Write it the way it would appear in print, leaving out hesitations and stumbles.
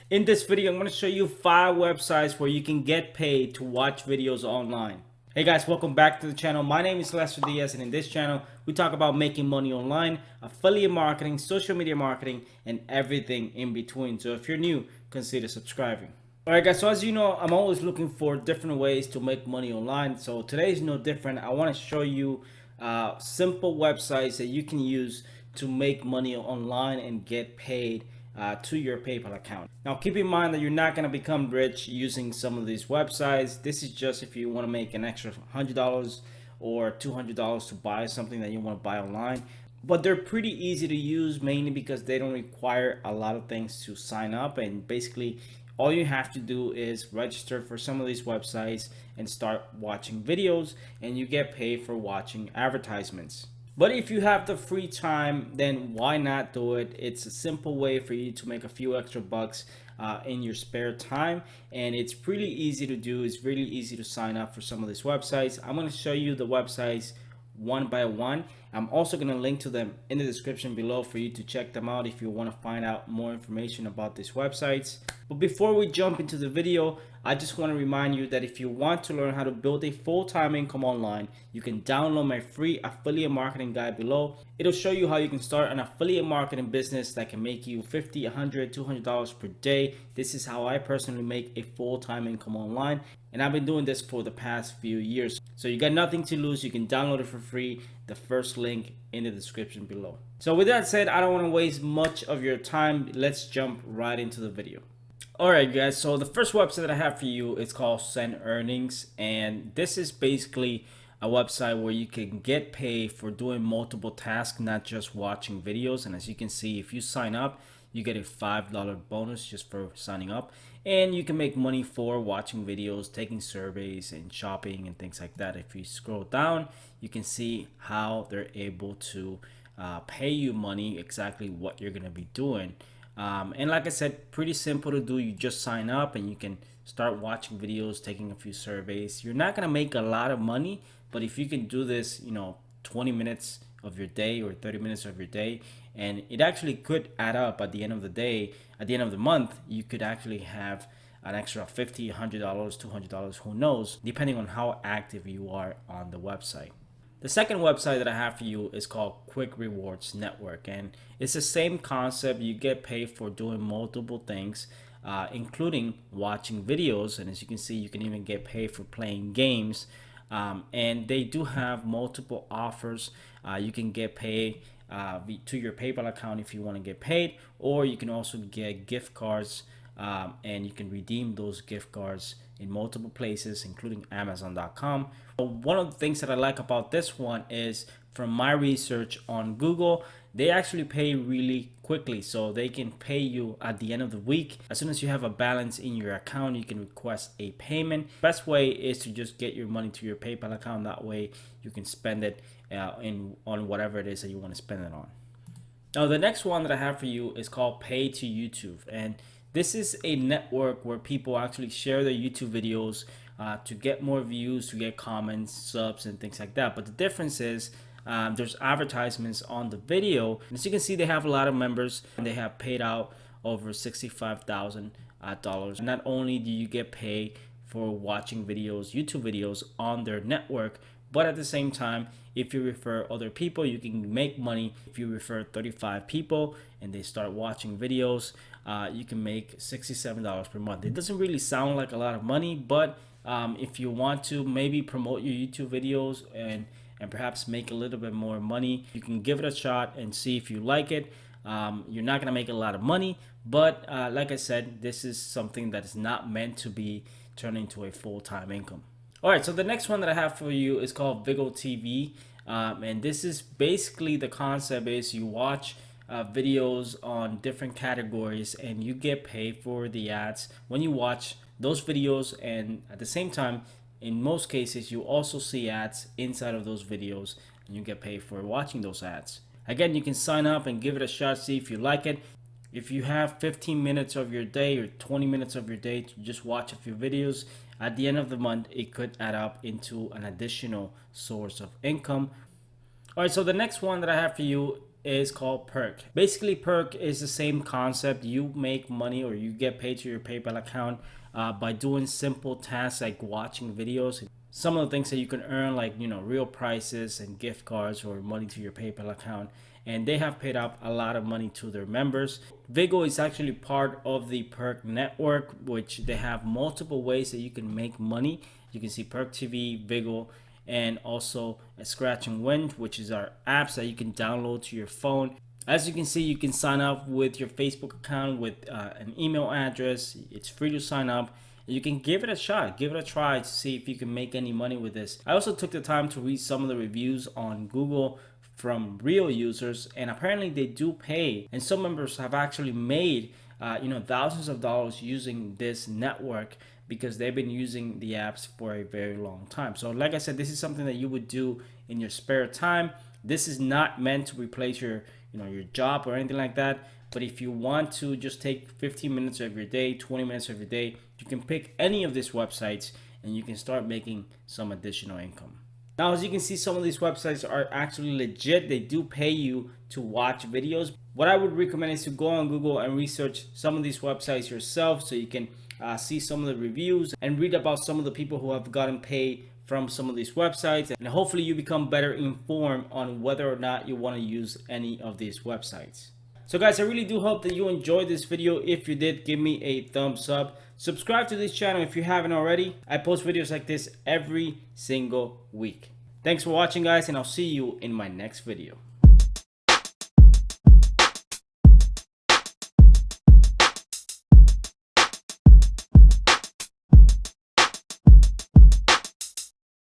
In this video, I'm going to show you 5 websites where you can get paid to watch videos online. Hey guys, welcome back to the channel. My name is Lester Diaz, and in this channel, we talk about making money online, affiliate marketing, social media marketing, and everything in between. So if you're new, consider subscribing. Alright guys, so as you know, I'm always looking for different ways to make money online. So today is no different. I want to show you simple websites that you can use to make money online and get paid to your PayPal account. Now keep in mind that you're not going to become rich using some of these websites. This is just if you want to make an extra $100 or $200 to buy something that you want to buy online. But they're pretty easy to use, mainly because they don't require a lot of things to sign up, and basically all you have to do is register for some of these websites and start watching videos, and you get paid for watching advertisements. But if you have the free time, then why not do it? It's a simple way for you to make a few extra bucks in your spare time, and it's really easy to do. It's really easy to sign up for some of these websites. I'm going to show you the websites one by one. I'm also going to link to them in the description below for you to check them out if you want to find out more information about these websites. But before we jump into the video, I just want to remind you that if you want to learn how to build a full-time income online, you can download my free affiliate marketing guide below. It'll show you how you can start an affiliate marketing business that can make you $50, $100, $200 per day. This is how I personally make a full-time income online, and I've been doing this for the past few years. So you got nothing to lose. You can download it for free. The first link in the description below. So with that said, I don't want to waste much of your time. Let's jump right into the video. Alright guys, so the first website that I have for you is called Send Earnings, and this is basically a website where you can get paid for doing multiple tasks, not just watching videos. And as you can see, if you sign up, you get a $5 bonus just for signing up, and you can make money for watching videos, taking surveys, and shopping and things like that. If you scroll down, you can see how they're able to pay you money, exactly what you're going to be doing. And like I said, pretty simple to do. You just sign up and you can start watching videos, taking a few surveys. You're not gonna make a lot of money, but if you can do this, 20 minutes of your day or 30 minutes of your day, and it actually could add up at the end of the day, at the end of the month, you could actually have an extra $50, $100, $200, who knows, depending on how active you are on the website. The second website that I have for you is called Quick Rewards Network, and it's the same concept. You get paid for doing multiple things, including watching videos, and as you can see, you can even get paid for playing games. And they do have multiple offers. You can get paid to your PayPal account if you want to get paid, or you can also get gift cards, and you can redeem those gift cards in multiple places, including Amazon.com. One of the things that I like about this one is, from my research on Google, they actually pay really quickly. So they can pay you at the end of the week. As soon as you have a balance in your account, you can request a payment. Best way is to just get your money to your PayPal account. That way you can spend it on whatever it is that you want to spend it on. Now the next one that I have for you is called Pay to YouTube, and this is a network where people actually share their YouTube videos to get more views, to get comments, subs, and things like that. But the difference is there's advertisements on the video. As you can see, they have a lot of members, and they have paid out over $65,000. Not only do you get paid for watching videos, YouTube videos on their network, but at the same time, if you refer other people, you can make money. If you refer 35 people and they start watching videos, you can make $67 per month. It doesn't really sound like a lot of money, but if you want to maybe promote your YouTube videos and perhaps make a little bit more money, you can give it a shot and see if you like it. You're not gonna make a lot of money, but like I said, this is something that is not meant to be turned into a full-time income. Alright, so the next one that I have for you is called Vigo TV, and this is basically, the concept is you watch videos on different categories, and you get paid for the ads when you watch those videos, and at the same time, in most cases, you also see ads inside of those videos, and you get paid for watching those ads. Again, you can sign up and give it a shot, see if you like it. If you have 15 minutes of your day or 20 minutes of your day to just watch a few videos, at the end of the month, it could add up into an additional source of income. All right, so the next one that I have for you is called Perk. Basically, Perk is the same concept. You make money or you get paid to your PayPal account by doing simple tasks like watching videos. Some of the things that you can earn, like real prices and gift cards or money to your PayPal account. And they have paid out a lot of money to their members. Vigo is actually part of the Perk network, which they have multiple ways that you can make money. You can see Perk TV, Vigo, and also a Scratch and Win, which is our apps that you can download to your phone. As you can see, you can sign up with your Facebook account with an email address. It's free to sign up. You can give it a shot, give it a try to see if you can make any money with this. I also took the time to read some of the reviews on Google from real users, and apparently they do pay, and some members have actually made thousands of dollars using this network because they've been using the apps for a very long time. So like I said, this is something that you would do in your spare time. This is not meant to replace your your job or anything like that, but if you want to just take 15 minutes of your day, 20 minutes of your day, you can pick any of these websites and you can start making some additional income. Now, as you can see, some of these websites are actually legit. They do pay you to watch videos. What I would recommend is to go on Google and research some of these websites yourself so you can see some of the reviews and read about some of the people who have gotten paid from some of these websites. And hopefully you become better informed on whether or not you want to use any of these websites. So guys, I really do hope that you enjoyed this video. If you did, give me a thumbs up. Subscribe to this channel if you haven't already. I post videos like this every single week. Thanks for watching, guys, and I'll see you in my next video.